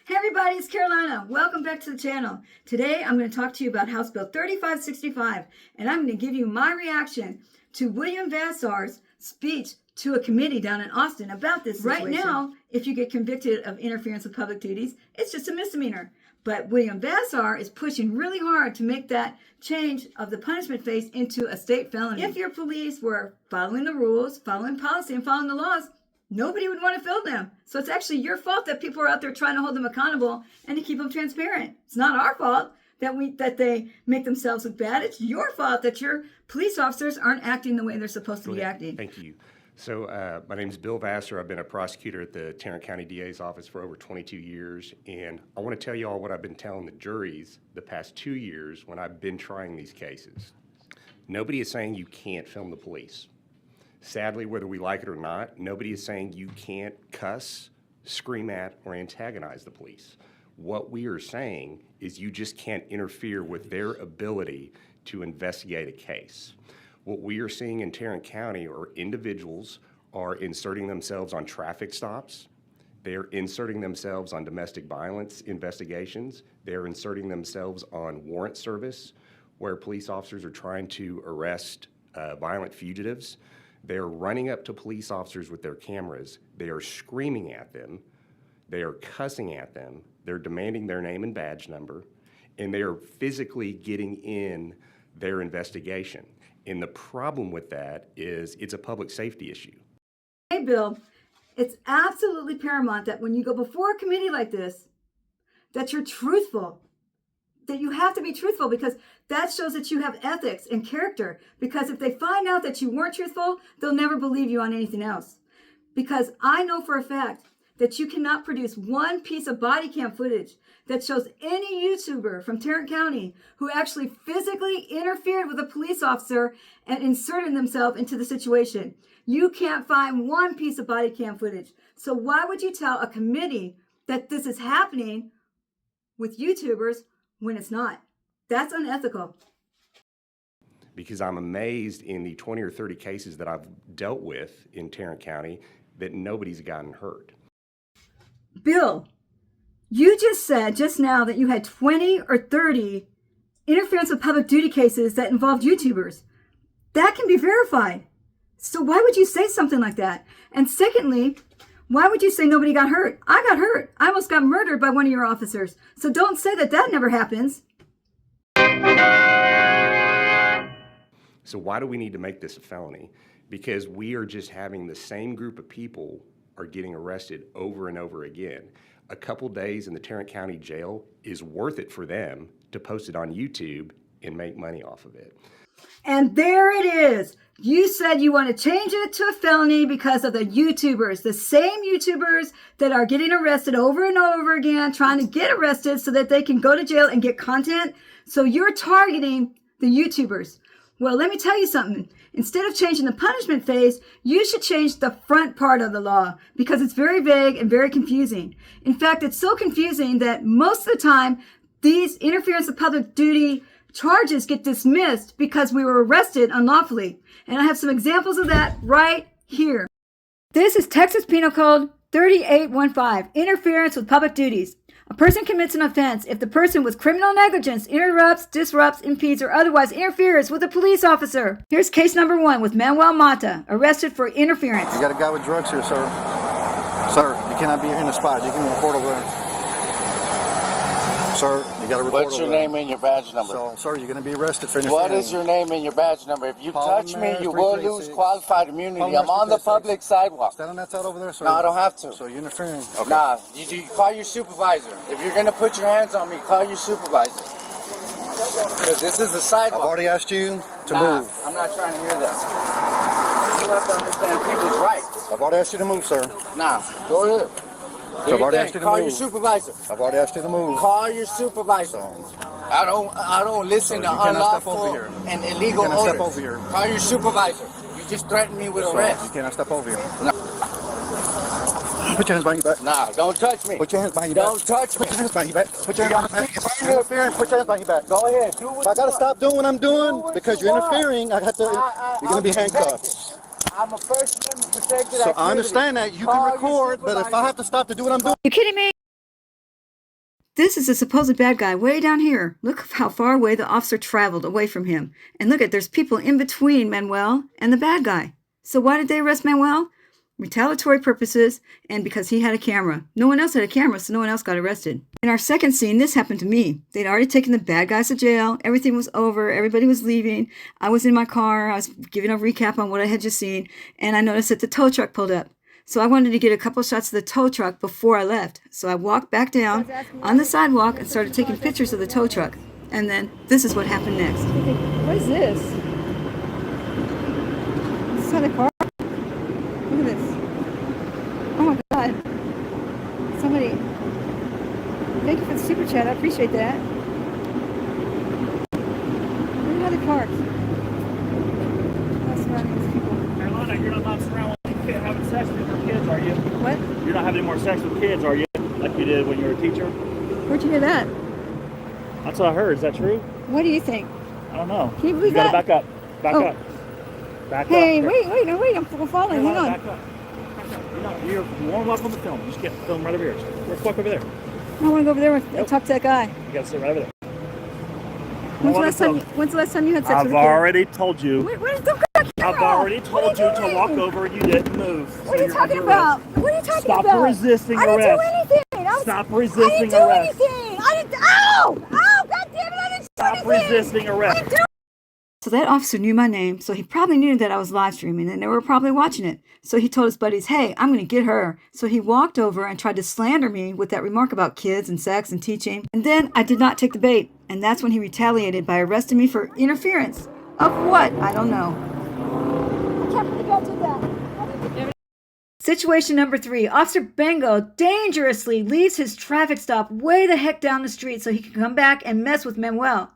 Hey everybody, it's Carolina. Welcome back to the channel. Today I'm going to talk to you about House Bill 3565, and I'm going to give you my reaction to William Vassar's speech to a committee down in Austin about this situation. Right now, if you get convicted of interference with public duties, it's just a misdemeanor. But William Vassar is pushing really hard to make that change of the punishment phase into a state felony. If your police were following the rules, following policy, and following the laws, nobody would want to film them. So it's actually your fault that people are out there trying to hold them accountable and to keep them transparent. It's not our fault that they make themselves look bad. It's your fault that your police officers aren't acting the way they're supposed to be acting. Thank you. So my name is Bill Vassar. I've been a prosecutor at the Tarrant County DA's office for over 22 years. And I want to tell you all what I've been telling the juries the past 2 years when I've been trying these cases. Nobody is saying you can't film the police. Sadly, whether we like it or not, nobody is saying you can't cuss, scream at, or antagonize the police. What we are saying is you just can't interfere with their ability to investigate a case. What we are seeing in Tarrant County are individuals are inserting themselves on traffic stops. They're inserting themselves on domestic violence investigations. They're inserting themselves on warrant service, where police officers are trying to arrest violent fugitives. They're running up to police officers with their cameras. They are screaming at them. They are cussing at them. They're demanding their name and badge number. And they are physically getting in their investigation. And the problem with that is it's a public safety issue. Hey, Bill, it's absolutely paramount that when you go before a committee like this, that you're truthful. That you have to be truthful, because that shows that you have ethics and character. Because if they find out that you weren't truthful, they'll never believe you on anything else. Because I know for a fact that you cannot produce one piece of body cam footage that shows any YouTuber from Tarrant County who actually physically interfered with a police officer and inserted themselves into the situation. You can't find one piece of body cam footage. So why would you tell a committee that this is happening with YouTubers when it's not? That's unethical. Because I'm amazed in the 20 or 30 cases that I've dealt with in Tarrant County that nobody's gotten hurt. Bill, you just said just now that you had 20 or 30 interference with public duty cases that involved YouTubers. That can be verified. So why would you say something like that? And secondly, why would you say nobody got hurt? I got hurt. I almost got murdered by one of your officers. So don't say that that never happens. So why do we need to make this a felony? Because we are just having the same group of people are getting arrested over and over again. A couple days in the Tarrant County jail is worth it for them to post it on YouTube and make money off of it. And there it is. You said you want to change it to a felony because of the YouTubers, the same YouTubers that are getting arrested over and over again, trying to get arrested so that they can go to jail and get content. So you're targeting the YouTubers. Well, let me tell you something. Instead of changing the punishment phase, you should change the front part of the law, because it's very vague and very confusing. In fact, it's so confusing that most of the time, these interference with public duty charges get dismissed because we were arrested unlawfully. And I have some examples of that right here. This is Texas Penal Code 3815, interference with public duties. A person commits an offense if the person with criminal negligence interrupts, disrupts, impedes, or otherwise interferes with a police officer. Here's case number 1 with Manuel Mata, arrested for interference. You got a guy with drugs here, sir. Sir, you cannot be in the spot. You can report over there. Sir, you got to report. What's your name and your badge number? So, sir, you're going to be arrested for interference. What is your name and your badge number? If you touch me, you will lose qualified immunity. I'm on the public sidewalk. Stand on that side over there, sir. No, I don't have to. So you're interfering. Okay. Nah, you call your supervisor. If you're going to put your hands on me, call your supervisor. Because this is the sidewalk. I've already asked you to move. I'm not trying to hear that. You have to understand people's rights. I've already asked you to move, sir. Nah, go ahead. I've already asked you to Call move. your supervisor. I've already asked you to move. Call your supervisor. I don't listen to unlawful and illegal orders. You cannot step over here. Call your supervisor. You just threatened me with arrest. You cannot step over here. No. Put your hands behind your back. Nah, don't touch me. Put your hands behind your back. Don't touch me. Put your hands behind your back. Put your hands behind your back. If you're interfering, put your hands behind your back. Go ahead. Do what if I got to stop doing what I'm doing because you're interfering, you're going to be handcuffed. I'm a First Amendment protected So I understand that. You can record, but if I have to stop to do what I'm doing. You kidding me? This is a supposed bad guy way down here. Look how far away the officer traveled away from him. And look at, there's people in between Manuel and the bad guy. So why did they arrest Manuel? Retaliatory purposes and because he had a camera. No one else had a camera, so no one else got arrested. In our second scene, this happened to me. They'd already taken the bad guys to jail. Everything was over. Everybody was leaving. I was in my car. I was giving a recap on what I had just seen. And I noticed that the tow truck pulled up. So I wanted to get a couple shots of the tow truck before I left. So I walked back down on the sidewalk and started taking pictures of the tow truck. And then this is what happened next. What is this? Is this how they park? Look at this. Oh my God. Somebody. Thank you for the super chat. I appreciate that. Look at how they parked. That's surrounding these people. Carolina, you're not allowed to surround having sex with your kids, are you? What? You're not having any more sex with kids, are you? Like you did when you were a teacher? Where'd you hear that? That's what I heard. Is that true? What do you think? I don't know. Can you believe gotta that? back up. Back Oh. up. Back up. Hey, Here. wait, I'm falling. Hang Carolina, on. back up. Back up. You're more than welcome to film. You just get film right over here. Let's walk over there. I want to go over there and talk to that guy. You gotta sit right over there. When's the last time you had sex with a I've kid? already told you. Wait, don't go back here. I've already told What you are to walk over and you didn't move. What are you talking about? What are you talking Stop about? resisting I didn't arrest. do anything. Stop I resisting didn't do arrest. anything. I didn't. Ow! God damn it! I didn't do Stop anything. resisting arrest. I didn't do. So that officer knew my name, so he probably knew that I was live streaming and they were probably watching it. So he told his buddies, hey, I'm going to get her. So he walked over and tried to slander me with that remark about kids and sex and teaching. And then I did not take the bait. And that's when he retaliated by arresting me for interference. Of what? I don't know. I can't believe I did that. Situation number 3. Officer Bengo dangerously leaves his traffic stop way the heck down the street so he can come back and mess with Manuel.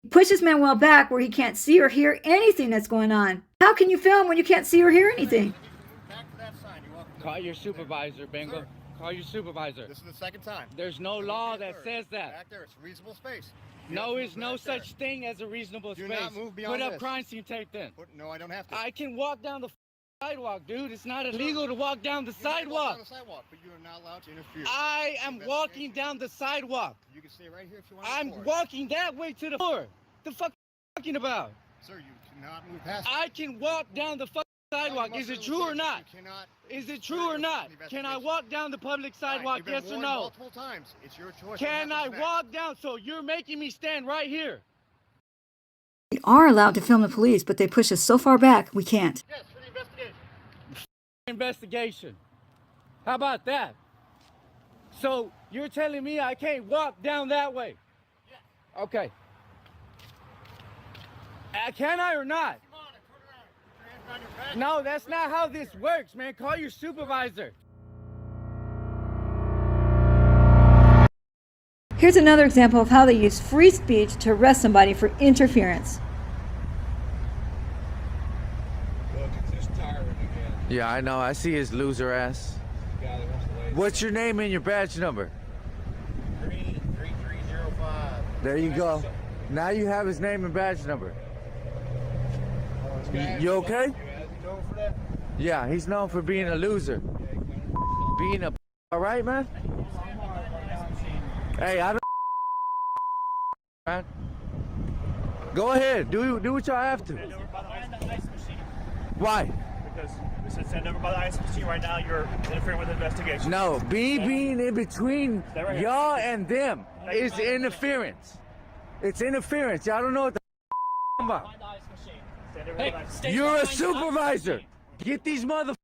He pushes Manuel back where he can't see or hear anything that's going on. How can you film when you can't see or hear anything? Back to that sign. You're welcome. Call your supervisor, Bengal. Sir. Call your supervisor. This is the second time. There's no law that says that. Back there, it's reasonable space. No, is no such thing as a reasonable Do space. not move beyond Put up this. crime scene tape then. No, I don't have to. I can walk down the sidewalk, dude. It's not illegal to walk down the You may walk sidewalk. down the sidewalk, but you are not allowed to interfere. I am walking down the sidewalk. You can stay right here if you want. I'm walking that way to the floor. The fuck are you talking about? Sir, you cannot move past. I can walk down the fucking sidewalk. Is it true or not? You cannot. Is it true or not? Can I walk down the public sidewalk? You've been Yes or warned no? multiple times. It's your choice. Can I walk down? So you're making me stand right here. We are allowed to film the police, but they push us so far back, we can't. Yes, for the investigation. Investigation. How about that? So you're telling me I can't walk down that way? Yes. Okay. Can I or not? Come on, turn around. Put your hands behind your back. No, that's not how this works, man. Call your supervisor. Here's another example of how they use free speech to arrest somebody for interference. Yeah, I know. I see his loser ass. What's your name and your badge number? 3305. There you go. Now you have his name and badge number. You okay? Yeah, he's known for being a loser. Being a all right, man? Hey, I don't man. Go ahead. Do what y'all have to. Why? Because we said send over by the ice machine right now. You're interfering with the investigation. No, being in between That right here. y'all and them is interference. It's interference. Y'all don't know what the about. Stand over by the ice machine. You're a supervisor. Get these motherfuckers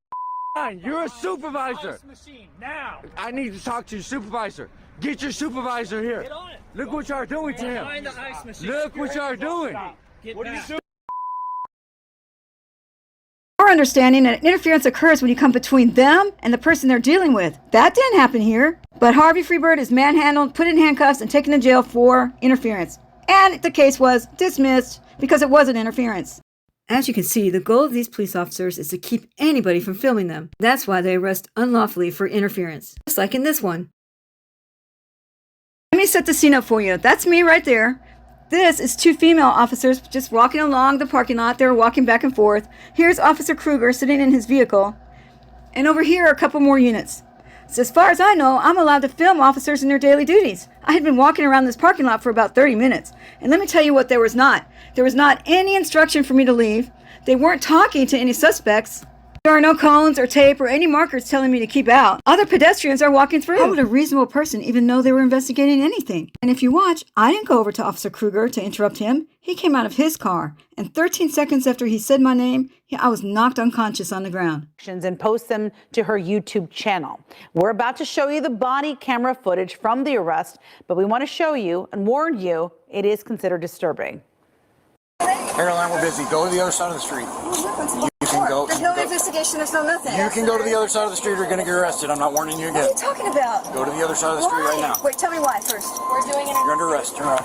on. You're a supervisor. Now. I need to talk to your supervisor. Get your supervisor here. Look what y'all doing to him. Look what y'all doing. What are you doing? Our understanding that interference occurs when you come between them and the person they're dealing with. That didn't happen here. But Harvey Freebird is manhandled, put in handcuffs, and taken to jail for interference. And the case was dismissed because it wasn't interference. As you can see, the goal of these police officers is to keep anybody from filming them. That's why they arrest unlawfully for interference. Just like in this one. Let me set the scene up for you. That's me right there. This is 2 female officers just walking along the parking lot. They're walking back and forth. Here's Officer Kruger sitting in his vehicle. And over here are a couple more units. So as far as I know, I'm allowed to film officers in their daily duties. I had been walking around this parking lot for about 30 minutes. And let me tell you what there was not. There was not any instruction for me to leave. They weren't talking to any suspects. There are no cones or tape or any markers telling me to keep out. Other pedestrians are walking through. How would a reasonable person even know they were investigating anything? And if you watch, I didn't go over to Officer Kruger to interrupt him. He came out of his car, and 13 seconds after he said my name, I was knocked unconscious on the ground. And post them to her YouTube channel. We're about to show you the body camera footage from the arrest, but we want to show you and warn you it is considered disturbing. Caroline, we're busy. Go to the other side of the street. You can go. There's no investigation. There's no nothing. You can go to the other side of the street or you're going to get arrested. I'm not warning you again. What are you talking about? Go to the other side of the street right now. Wait, tell me why first. We're doing it. You're under arrest. Turn around.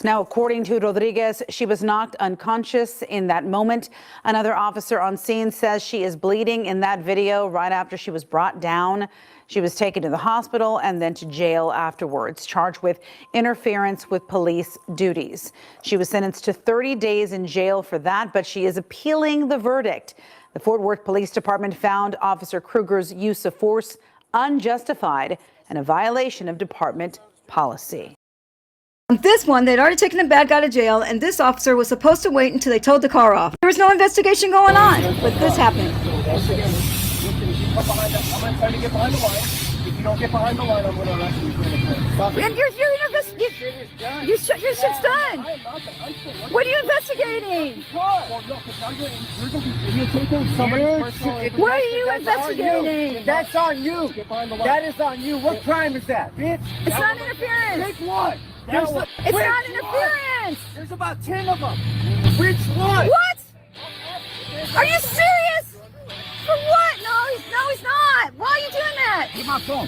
Now, according to Rodriguez, she was knocked unconscious in that moment. Another officer on scene says she is bleeding in that video right after she was brought down. She was taken to the hospital and then to jail afterwards, charged with interference with police duties. She was sentenced to 30 days in jail for that, but she is appealing the verdict. The Fort Worth Police Department found Officer Kruger's use of force unjustified and a violation of department policy. On this one, they'd already taken the bad guy to jail, and this officer was supposed to wait until they towed the car off. There was no investigation going on, but this happened. I'm going to try to get behind the line. If you don't get behind the line, I'm going to arrest you. And your shit's done. What are you investigating? What are you investigating? That's on you. That is on you. What crime is that, bitch? It's not interference. Pick one. It's not interference. There's about 10 of them. Which one? What? Are you serious? For what? No, he's not. Why are you doing that? Get my phone.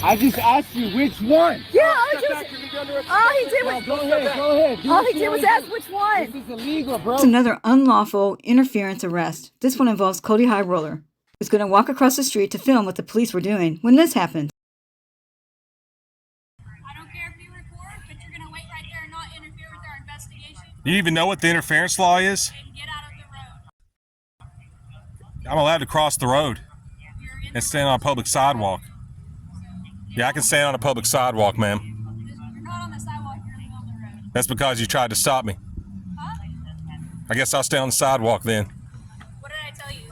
I just asked you which one. Yeah, all he did was go ahead. All he did was ask which one. This is illegal, bro. It's another unlawful interference arrest. This one involves Cody High Roller, who's going to walk across the street to film what the police were doing when this happened. I don't care if you record, but you're going to wait right there and not interfere with our investigation. You even know what the interference law is? And get out of the road. I'm allowed to cross the road and stand on a public sidewalk. Yeah, I can stand on a public sidewalk, ma'am. You're not on the sidewalk, you're in the middle of the road. That's because you tried to stop me. Huh? I guess I'll stay on the sidewalk then. What did I tell you?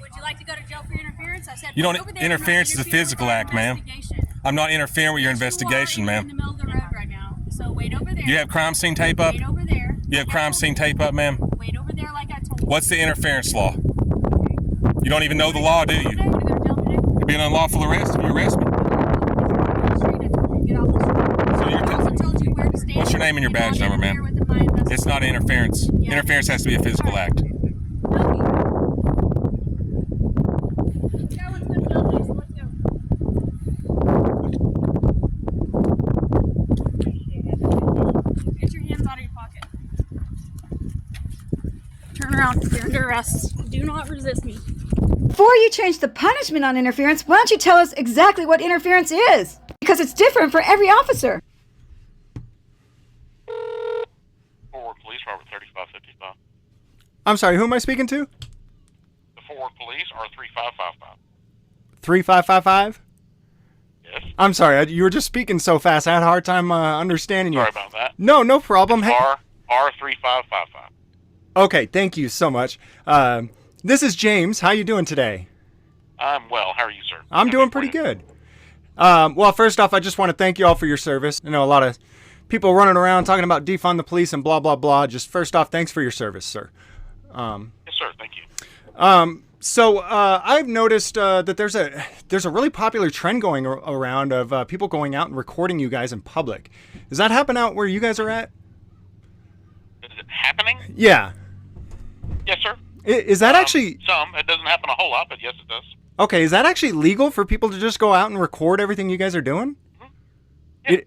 Would you like to go to jail for interference? I said, You don't. wait over there, Interference is a not interfere with physical our act, ma'am. investigation. I'm not interfering with your Yes, you are. investigation, You're in ma'am. the middle of the road right now. So wait over there. You have crime scene tape up? Wait over there. You have crime scene tape up, ma'am? Wait over there like I told you. What's the interference law? You don't even know the law, do you? Today, we're going to jail today. It'd be an unlawful arrest if you arrest me. So you're I also told you where to stand. What's your name and your badge number, ma'am? It's not interference. Yeah. Interference has to be a physical act. Get your hands out of your pocket. Turn around. You're under arrest. Do not resist me. Before you change the punishment on interference, why don't you tell us exactly what interference is? Because it's different for every officer. Fort Worth Police, Robert 3555. I'm sorry, who am I speaking to? The Fort Worth Police are 3555. 3555? Yes. I'm sorry, you were just speaking so fast, I had a hard time understanding you. Sorry about that. No problem. Hey. R3555. Okay, thank you so much. This is James. How you doing today? I'm well. How are you, sir? I'm doing pretty good. Well, first off, I just want to thank you all for your service. I know a lot of people running around talking about defund the police and blah, blah, blah. Just first off, thanks for your service, sir. Yes, sir. Thank you. So I've noticed that there's a really popular trend going around of people going out and recording you guys in public. Does that happen out where you guys are at? Is it happening? Yeah. Yes, sir. Is that actually... Some. It doesn't happen a whole lot, but yes, it does. Okay, is that actually legal for people to just go out and record everything you guys are doing? Mm-hmm. Yeah,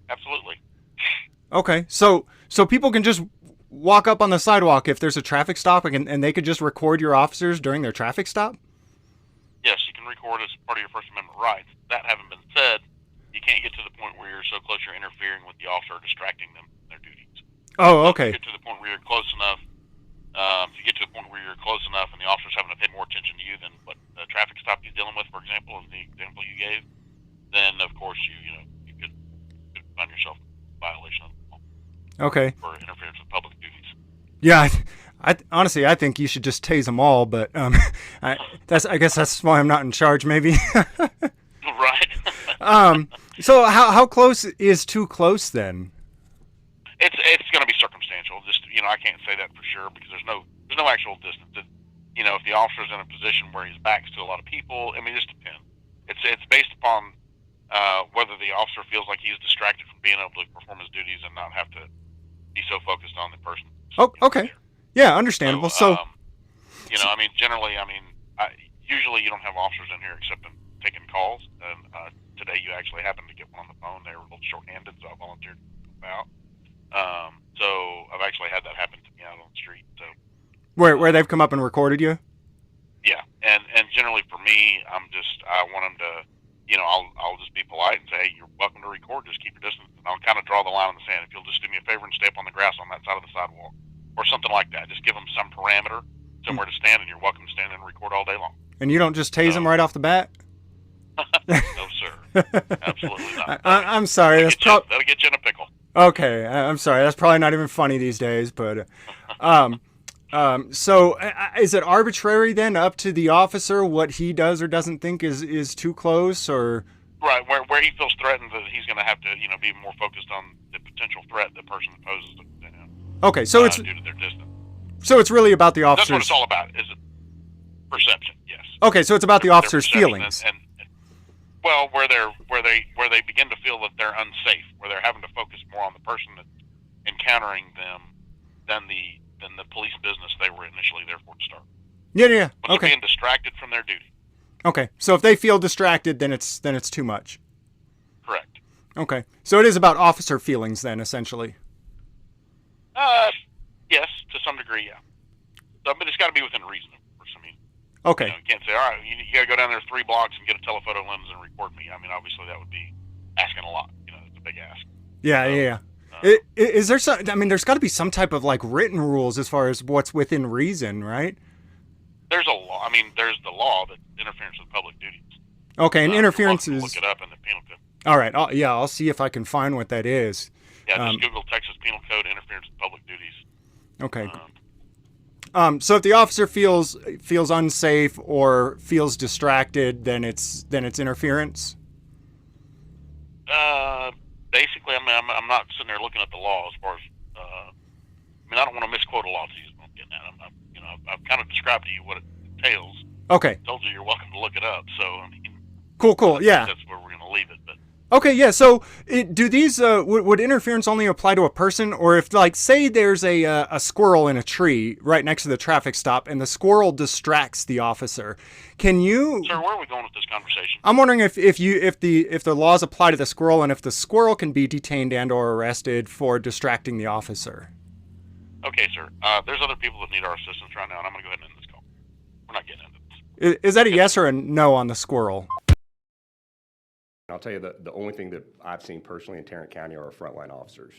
absolutely. Okay, so people can just walk up on the sidewalk if there's a traffic stop and they could just record your officers during their traffic stop? Yes, you can record as part of your First Amendment rights. That having been said, you can't get to the point where you're so close you're interfering with the officer or distracting them from their duties. Oh, okay. If you get to the point where you're close enough, and the officer's having to pay more attention to you than what the traffic dealing with, for example, in the example you gave, then of course you could find yourself in violation of the law Okay. for interference with public duties. Yeah, I honestly I think you should just tase them all, but I guess that's why I'm not in charge, maybe. Right. So how close is too close then? It's going to be circumstantial. Just I can't say that for sure because there's no actual distance. If the officer's in a position where his back's to a lot of people, I mean, it just depends. It's based upon whether the officer feels like he's distracted from being able to perform his duties and not have to be so focused on the person. Oh, okay. Yeah, understandable. So, I mean, generally, usually you don't have officers in here except in taking calls. And today you actually happened to get one on the phone. They were a little short-handed, so I volunteered to help out. So I've actually had that happen to me out on the street. So where they've come up and recorded you? Yeah, and generally for me, I want them to, I'll just be polite and say, hey, you're welcome to record. Just keep your distance, and I'll kind of draw the line in the sand. If you'll just do me a favor and stay up on the grass on that side of the sidewalk, or something like that. Just give them some parameter, somewhere to stand, and you're welcome to stand and record all day long. And you don't just tase them right off the bat? No, sir. Absolutely not. I'm sorry. That'll get you in a pickle. Okay, I'm sorry. That's probably not even funny these days, but so is it arbitrary then, up to the officer what he does or doesn't think is too close, or? Right, where he feels threatened, that he's going to have to, be more focused on the potential threat the person poses to him. Okay, so it's due to their distance. So it's really about the officer's. That's what it's all about. Is it perception? Yes. Okay, so it's about the officer's feelings. And well, where they begin to feel that they're unsafe, where they're having to focus more on the person that's encountering them than the police business they were initially there for to start. Yeah. But Okay. Being distracted from their duty. Okay, so if they feel distracted, then it's too much. Correct. Okay, so it is about officer feelings then, essentially. Yes, to some degree, yeah. So, but it's got to be within reason, of course. I mean, okay. You can't say, all right, you got to go down there 3 blocks and get a telephoto lens and record me. I mean, obviously that would be asking a lot. It's a big ask. Yeah. Is there some? I mean, there's got to be some type of written rules as far as what's within reason, right? There's a law. I mean, there's the law that interference with public duties. Okay, and interference is. Look it up in the penal code. All right. I'll see if I can find what that is. Yeah, just Google Texas Penal Code interference with public duties. Okay. So if the officer feels unsafe or feels distracted, then it's interference. Basically, I'm not sitting there looking at the law as far as. I don't want to misquote a law to you. I'm getting at. I've kind of described to you what it entails. Okay. I told you you're welcome to look it up. So Cool. Yeah. That's where we're going to leave it. But okay. Yeah. So do these would interference only apply to a person, or if say there's a squirrel in a tree right next to the traffic stop and the squirrel distracts the officer, can you? Sir, where are we going with this conversation? I'm wondering if the laws apply to the squirrel, and if the squirrel can be detained and or arrested for distracting the officer. Okay, sir. There's other people that need our assistance right now, and I'm going to go ahead and end this call. We're not getting into this. Is that a yes or a no on the squirrel? I'll tell you the only thing that I've seen personally in Tarrant County are frontline officers.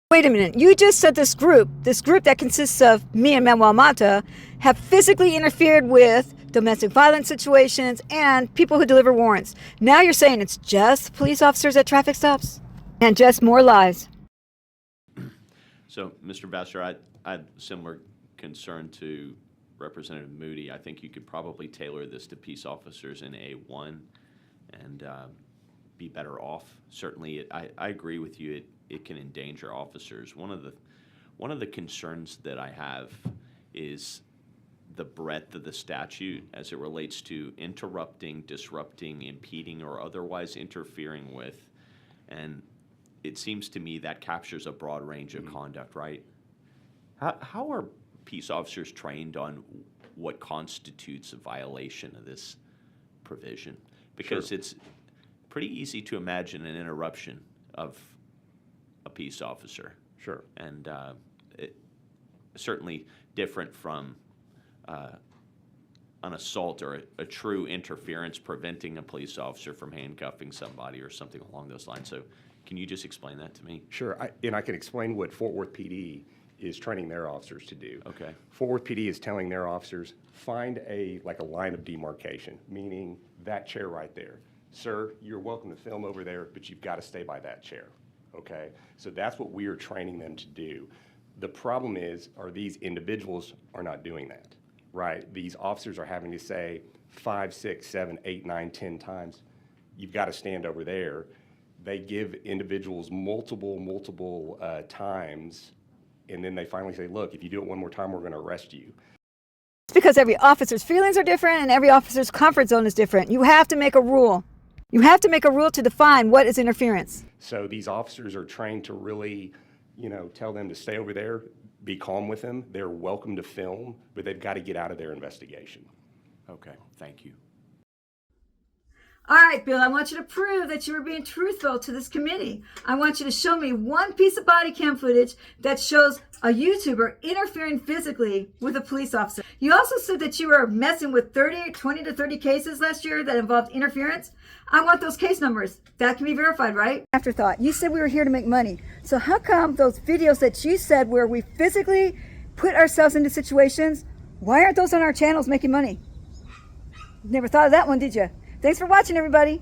Wait a minute. You just said this group that consists of me and Manuel Mata, have physically interfered with domestic violence situations and people who deliver warrants. Now you're saying it's just police officers at traffic stops and just more lies. So, Mr. Vassar, I had similar concern to Representative Moody. I think you could probably tailor this to peace officers in A1 and be better off. Certainly, I agree with you. It can endanger officers. One of the concerns that I have is the breadth of the statute as it relates to interrupting, disrupting, impeding, or otherwise interfering with, and it seems to me that captures a broad range of conduct, right? How are peace officers trained on what constitutes a violation of this provision? Because it's pretty easy to imagine an interruption of a peace officer. Sure. And it certainly different from an assault or a true interference preventing a police officer from handcuffing somebody or something along those lines. So can you just explain that to me? Sure, and I can explain what Fort Worth PD is training their officers to do. Okay. Fort Worth PD is telling their officers, find a line of demarcation, meaning that chair right there. Sir, you're welcome to film over there, but you've got to stay by that chair, okay? So that's what we are training them to do. The problem is, these individuals are not doing that, right? These officers are having to say 5, 6, 7, 8, 9, 10 times, you've got to stand over there. They give individuals multiple times, and then they finally say, look, if you do it one more time, we're going to arrest you. It's because every officer's feelings are different and every officer's comfort zone is different. You have to make a rule. You have to make a rule to define what is interference. So these officers are trained to really, tell them to stay over there, be calm with them. They're welcome to film, but they've got to get out of their investigation. Okay, thank you. All right, Bill, I want you to prove that you were being truthful to this committee. I want you to show me one piece of body cam footage that shows a YouTuber interfering physically with a police officer. You also said that you were messing with 20 to 30 cases last year that involved interference. I want those case numbers. That can be verified, right? Afterthought. You said we were here to make money. So how come those videos that you said where we physically put ourselves into situations, why aren't those on our channels making money? Never thought of that one, did you? Thanks for watching, everybody.